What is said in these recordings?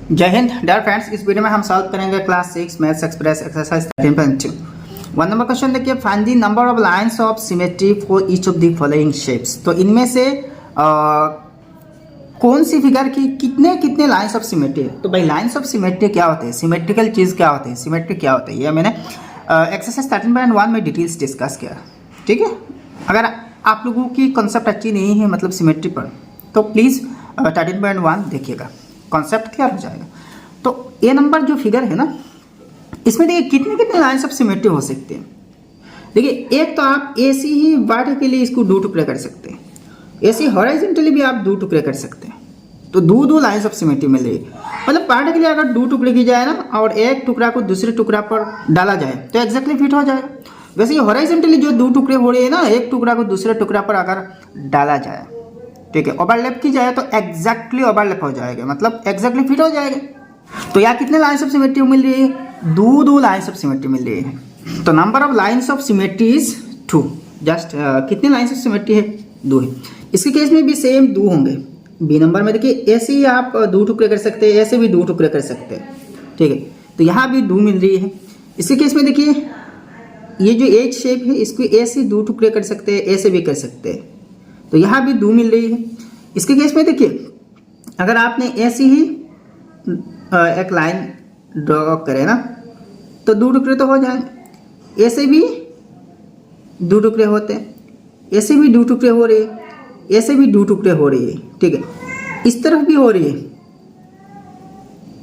जय हिंद dear friends. इस वीडियो में हम सॉल्व करेंगे class 6 maths express exercise 13.2। 1 number question देखिए, find the number of lines of symmetry for each of the following shapes. तो इनमें से कौन सी फिगर की कितने कितने लाइंस ऑफ सिमेट्री है। तो भाई लाइंस ऑफ सिमेट्री क्या होते हैं, सिमेट्रिकल चीज़ क्या होते हैं, सिमेट्री क्या होता है, ये मैंने एक्सरसाइज 13.1 में डिटेल्स डिस्कस किया। ठीक है, अगर आप लोगों की कॉन्सेप्ट अच्छी नहीं है मतलब सिमेट्री पर, तो प्लीज़ 13.1 देखिएगा, कॉन्सेप्ट क्लियर हो जाएगा। तो ये नंबर जो फिगर है ना, इसमें देखिए कितने कितने लाइंस ऑफ सिमेट्री हो सकते हैं। देखिए एक तो आप ऐसी ही वर्टिकली इसको दो टुकड़े कर सकते हैं, ऐसी हॉरिजॉन्टली भी आप दो टुकड़े कर सकते हैं। तो दो लाइंस ऑफ सिमेट्री मिल रही है। मतलब वर्टिकली अगर दो टुकड़े की जाए ना और एक टुकड़ा को दूसरे टुकड़ा पर डाला जाए तो एग्जैक्टली फिट हो जाएगा। वैसे ये हॉरिजॉन्टली जो दो टुकड़े हो रहे हैं ना, एक टुकड़ा को दूसरे टुकड़ा पर अगर डाला जाए, ठीक है, ओवरलैप की जाए तो एग्जैक्टली ओवरलैप हो जाएगा, मतलब एग्जैक्टली फिट हो जाएगा। तो यहाँ कितने लाइंस ऑफ सिमेट्री मिल रही है, दो लाइंस ऑफ सिमेट्री मिल रही है। तो number of lines of symmetry is 2। Just कितने लाइंस ऑफ सिमेट्री है, 2 है। इसके केस में भी सेम 2 होंगे। बी नंबर में देखिए ऐसे ही आप 2 टुकड़े कर सकते हैं, ऐसे भी 2 टुकड़े कर सकते हैं, ठीक है। तो यहाँ भी 2 मिल रही है। इसके केस में देखिए ये जो एच शेप है इसको ऐसे 2 टुकड़े कर सकते हैं, ऐसे भी कर सकते हैं। तो यहाँ भी 2 मिल रही है। इसके केस में देखिए अगर आपने ऐसी ही एक लाइन ड्रॉ करे ना तो 2 टुकड़े तो हो जाएंगे। ऐसे भी 2 टुकड़े होते हैं, ऐसे भी 2 टुकड़े हो रहे हैं, ऐसे भी 2 टुकड़े हो रही है, ठीक है। इस तरफ भी हो रही है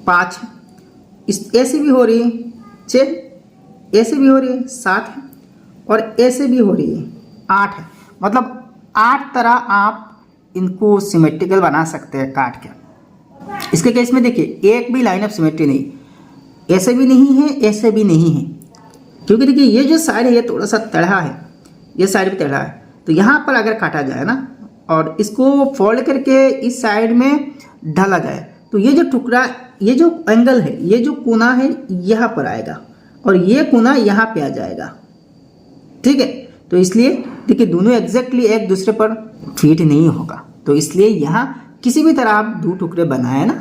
5, ऐसे भी हो रही है 6, ऐसे भी हो रही है 7 और ऐसे भी हो रही है 8 है। मतलब 8 तरह आप इनको सिमेट्रिकल बना सकते हैं काट के। इसके केस में देखिए एक भी लाइन ऑफ सिमेट्री नहीं, ऐसे भी नहीं है, ऐसे भी नहीं है, क्योंकि देखिए ये जो साइड है ये थोड़ा सा टेढ़ा है, ये साइड भी टेढ़ा है। तो यहाँ पर अगर काटा जाए ना और इसको फोल्ड करके इस साइड में ढाला जाए तो ये जो टुकड़ा, ये जो एंगल है, ये जो कोना है यहाँ पर आएगा और ये कोना यहाँ पे आ जाएगा, ठीक है। तो इसलिए देखिए दोनों एग्जैक्टली एक दूसरे पर फिट नहीं होगा। तो इसलिए यहाँ किसी भी तरह आप 2 टुकड़े बनाए ना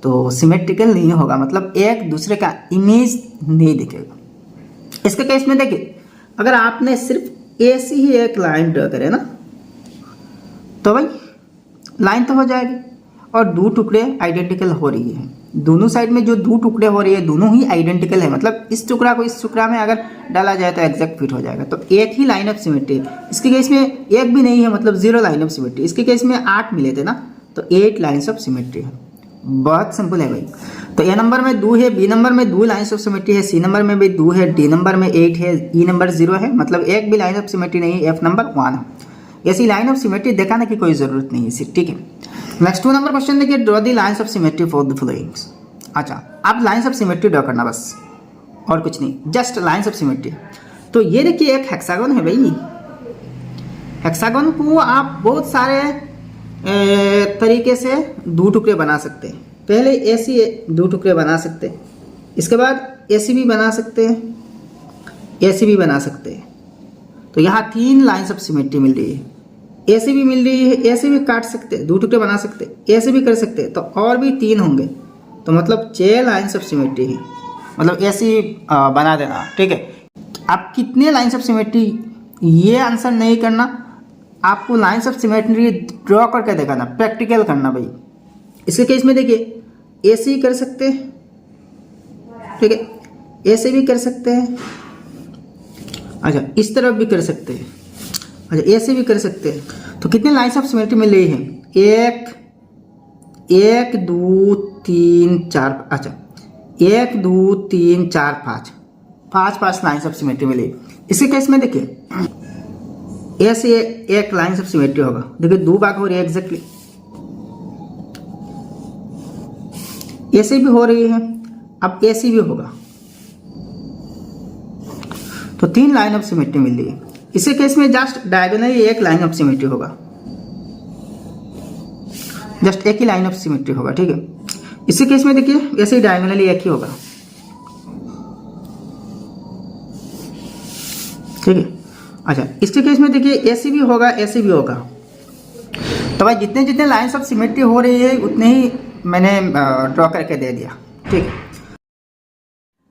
तो सिमेट्रिकल नहीं होगा, मतलब एक दूसरे का इमेज नहीं दिखेगा। इसके केस में देखिए अगर आपने सिर्फ ऐसी ही एक लाइन ड्रॉ करे ना तो भाई लाइन तो हो जाएगी और 2 टुकड़े आइडेंटिकल हो रही है। दोनों साइड में जो 2 टुकड़े हो रही है दोनों ही आइडेंटिकल है, मतलब इस टुकड़ा को इस टुकड़ा में अगर डाला जाए तो एग्जैक्ट फिट हो जाएगा। तो एक ही लाइन ऑफ सिमेट्री। इसके केस में एक भी नहीं है, मतलब 0 लाइन ऑफ सिमेट्री। इसके केस में 8 मिले थे ना, तो 8 लाइन्स ऑफ सिमेट्री है। बहुत सिंपल है भाई। तो ए नंबर में 2 है, बी नंबर में 2 लाइन्स ऑफ सिमेट्री है, सी नंबर में भी 2 है, डी नंबर में 8 है, ई नंबर 0 है, मतलब एक भी लाइन ऑफ सिमेट्री नहीं है, एफ नंबर 1 है। ऐसी लाइन ऑफ सिमेट्री दिखाने की कोई जरूरत नहीं है, ठीक है। नेक्स्ट 2 नंबर क्वेश्चन देखिए, draw the lines of symmetry for the followings. अच्छा, आप लाइंस ऑफ सिमेट्री ड्रॉ करना बस, और कुछ नहीं, जस्ट लाइंस ऑफ सिमेट्री। तो ये देखिए एक हेक्सागन है भाई। हेक्सागन को आप बहुत सारे तरीके से 2 टुकड़े बना सकते हैं। पहले ऐसी 2 टुकड़े बना सकते हैं, इसके बाद ऐसी भी बना सकते हैं, ऐसी भी बना सकते हैं। तो यहाँ 3 लाइंस ऑफ सिमेट्री मिल रही है। ऐसे भी मिल रही है, ऐसे भी काट सकते हैं, 2 टुकड़े बना सकते हैं, ऐसे भी कर सकते हैं, तो और भी 3 होंगे। तो मतलब 6 लाइंस ऑफ सिमेट्री है, मतलब ऐसी बना देना, ठीक है। आप कितने लाइंस ऑफ सिमेट्री ये आंसर नहीं करना, आपको लाइंस ऑफ सिमेट्री ड्रॉ करके दिखाना, प्रैक्टिकल करना भाई। इसके केस में देखिए ऐसे ही कर सकते हैं, ठीक है, ऐसे भी कर सकते हैं, अच्छा इस तरफ भी कर सकते हैं, अच्छा ऐसे भी कर सकते हैं। तो कितने लाइंस ऑफ सिमेट्री मिल रही है, 1 2 3 4, अच्छा 1 2 3 4 5 लाइंस ऑफ सिमेट्री मिली। इसके केस में देखिए ऐसे एक लाइंस ऑफ सिमेट्री होगा, देखिए 2 भाग हो रही है एग्जैक्टली, ऐसे भी हो रही है, अब ऐसी भी होगा, तो 3 लाइन ऑफ सिमेट्री मिल रही है। इसी केस में जस्ट डायगोनली एक लाइन ऑफ सिमेट्री होगा, जस्ट एक ही लाइन ऑफ सिमेट्री होगा, ठीक है। इसी केस में देखिए ऐसे ही डायगोनली एक ही होगा, ठीक है। अच्छा इसके केस में देखिए ऐसे भी होगा, ऐसे भी होगा। तो भाई जितने जितने लाइन्स ऑफ सिमेट्री हो रही है उतने ही मैंने ड्रॉ करके दे दिया, ठीक है।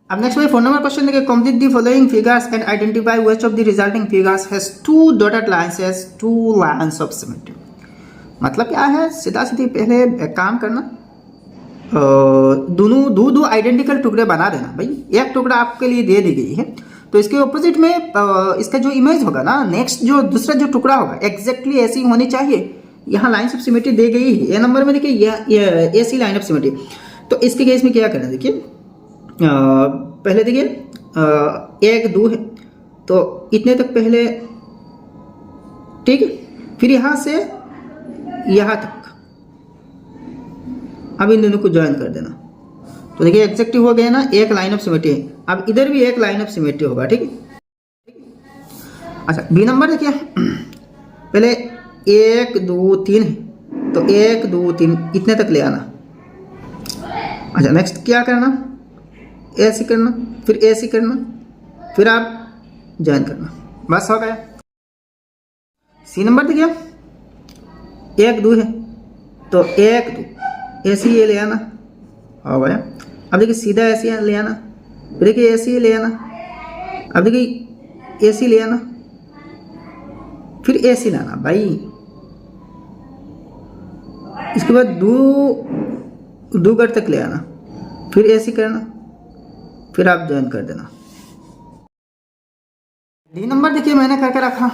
अब नेक्स्ट में 4 नंबर क्वेश्चन देखिए, complete the following figures and identify which of the resulting figures has 2 dotted lines has 2 lines of symmetry. मतलब क्या है, सीधा सीधी पहले एक काम करना, दोनों दो आइडेंटिकल टुकड़े बना देना। भाई एक टुकड़ा आपके लिए दे दी गई है, तो इसके ऑपोजिट में इसका जो इमेज होगा ना, नेक्स्ट जो दूसरा जो टुकड़ा होगा एग्जैक्टली ऐसी होनी चाहिए। यहाँ लाइन्स ऑफ सिमेट्री दी गई है, ए नंबर में देखिए ये ऐसी लाइन ऑफ सिमेट्री। तो इसके केस में क्या करना, देखिए पहले देखिए 1 2 है, तो इतने तक पहले, ठीक है। फिर यहाँ से यहाँ तक, अब इन दोनों को ज्वाइन कर देना, तो देखिए एग्जैक्टली हो गया ना, एक लाइन ऑफ सिमेट्री है। अब इधर भी एक लाइन ऑफ सिमेट्री होगा, ठीक है। अच्छा बी नंबर देखिए, पहले 1 2 3 है, तो 1 2 3 इतने तक ले आना। अच्छा नेक्स्ट क्या करना, ऐसे करना, फिर ऐसे करना, फिर आप ज्वाइन करना, बस हो गया। सी नंबर देखिए 1 2 है, तो 1 2 ऐसे ये ले आना, हो गया। अब देखिए सीधा ऐसे ले आना, फिर देखिए ऐसे ले आना, अब देखिए ऐसे ले आना, फिर ऐसे लाना भाई। इसके बाद दो गट तक ले आना, फिर ऐसे करना, फिर आप ज्वाइन कर देना। डी नंबर देखिए मैंने करके रखा,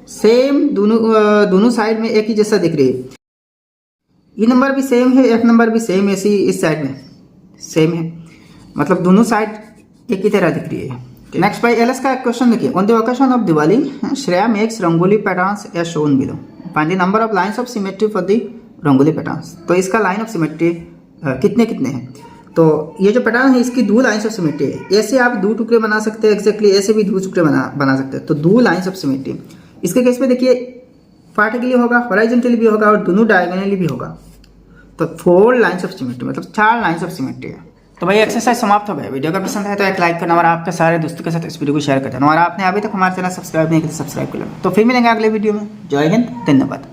सेम दोनों साइड में एक ही जैसा दिख रही है। ई नंबर भी सेम है, एफ नंबर भी सेम, ऐसी इस साइड में सेम है, मतलब दोनों साइड एक ही तरह दिख रही है। नेक्स्ट बाई एल एस का क्वेश्चन देखिए, on the occasion of Diwali Shreya makes rangoli patterns as shown below, find the number of lines of symmetry for the rangoli patterns. तो इसका लाइन ऑफ सिमेट्री कितने कितने हैं, तो ये जो पैटर्न है इसकी 2 लाइन्स ऑफ सिमेट्री है। ऐसे आप 2 टुकड़े बना सकते हैं एग्जैक्टली, ऐसे भी 2 टुकड़े बना सकते हैं, तो 2 लाइन्स ऑफ सिमेट्री। इसके केस में देखिए वर्टिकली होगा, हॉरिजॉन्टली भी होगा और दोनों डायगोनली भी होगा, तो 4 लाइन्स ऑफ सिमेट्री, मतलब 4 लाइन्स ऑफ सिमेट्री है। तो भाई एक्सरसाइज समाप्त हो गया। वीडियो का पसंद है तो एक लाइक करना और आपके सारे दोस्तों के साथ इस वीडियो को शेयर कर देना, और आपने अभी तक हमारे चैनल सब्सक्राइब नहीं किया तो सब्सक्राइब कर लेना। तो फिर मिलेंगे अगले वीडियो में। जय हिंद, धन्यवाद।